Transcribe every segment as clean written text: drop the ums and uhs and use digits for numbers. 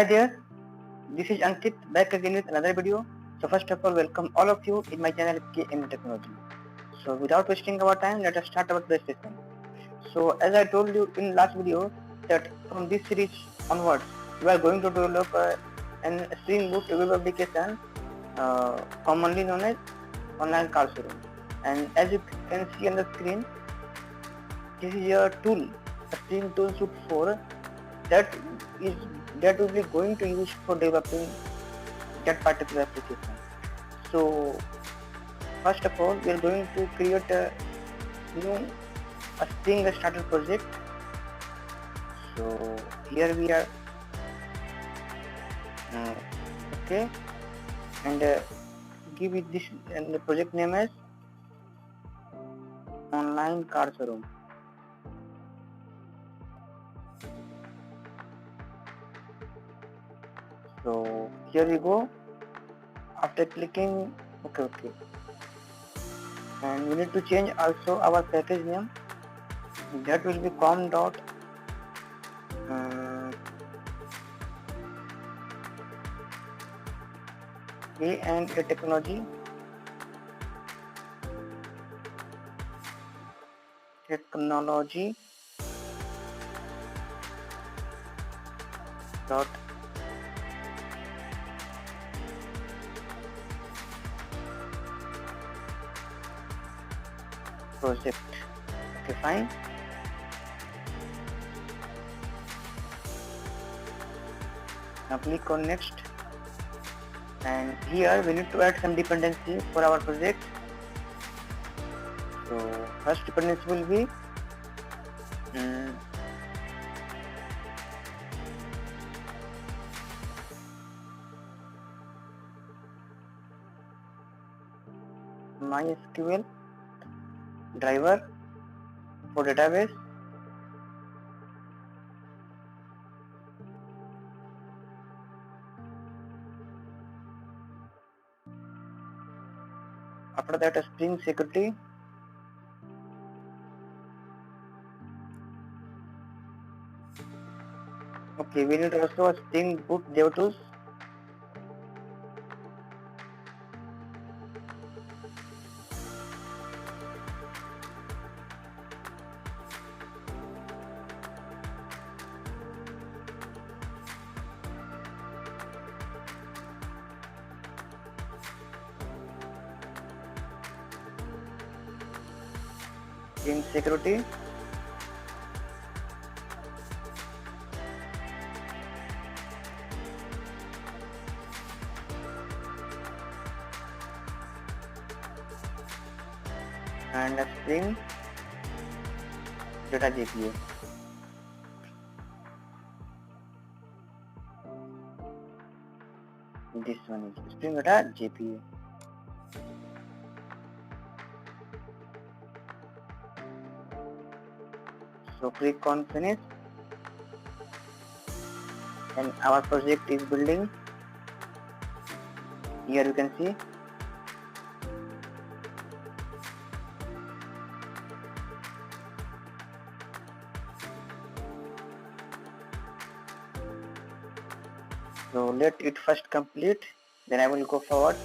Hi there, this is Ankit back again with another video. So first of all, welcome all of you in my channel KM Technology. So without wasting our time, let us start our today's session. So as I told you in last video that from this series onwards, we are going to develop an Spring Boot web application commonly known as online car showroom. And as you can see on the screen, this is a tool, a Spring tool suite 4 that is that will be going to use for developing that particular application. So first of all, we are going to create a new Spring starter project. So here we are, okay, and give it this, and the project name is online car showroom. So here we go. After clicking okay, and we need to change also our package name. That will be com dot A technology dot project. Okay, fine. Now click on next, and here we need to add some dependency for our project. So first dependency will be MySQL driver for database. After that, a Spring security. Okay, we need also a Spring Boot dev tools. Spring security. And a Spring data GPA. This one is Spring data GPA. So click on finish, and our project is building. Here you can see. So let it first complete, then I will go forward.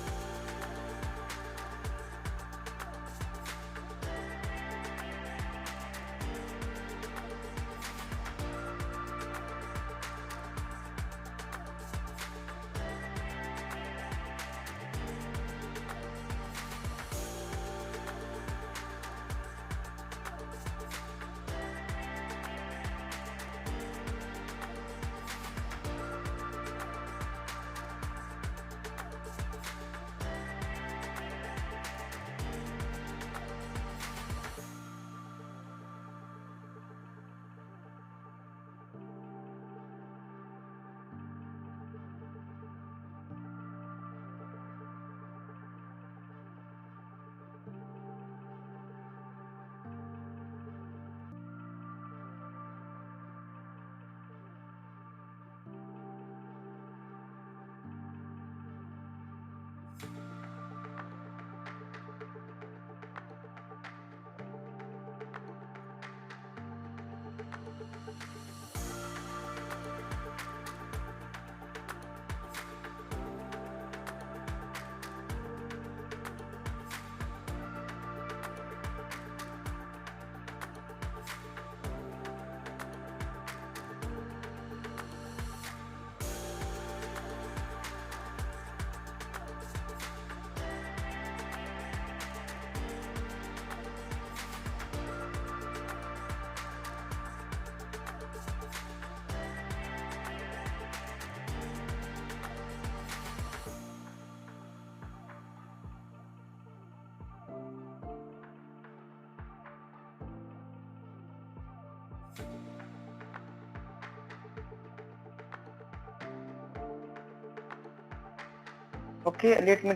Okay, let me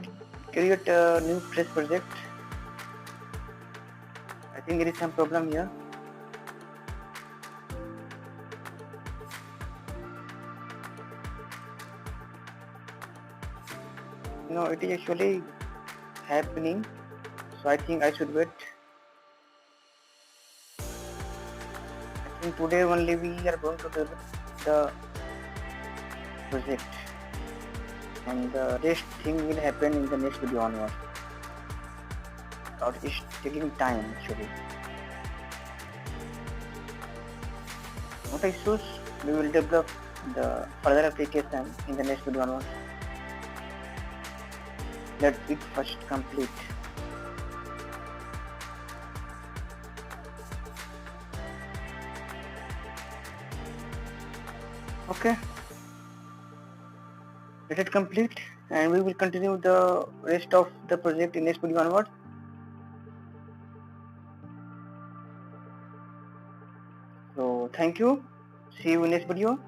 create a new fresh project. I think there is some problem here. No, it is actually happening, so I think I should wait. I think today only we are going to develop the project, and the rest thing will happen in the next video onward. Or it's taking time actually. What issues we will develop the further application in the next video onward. Let it first complete. Okay, let it complete, and we will continue the rest of the project in next video onward. So thank you, see you in next video,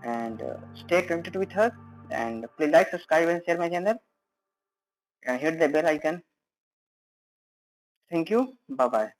and stay connected with us, and please like, subscribe and share my channel, and hit the bell icon. Thank you, bye bye.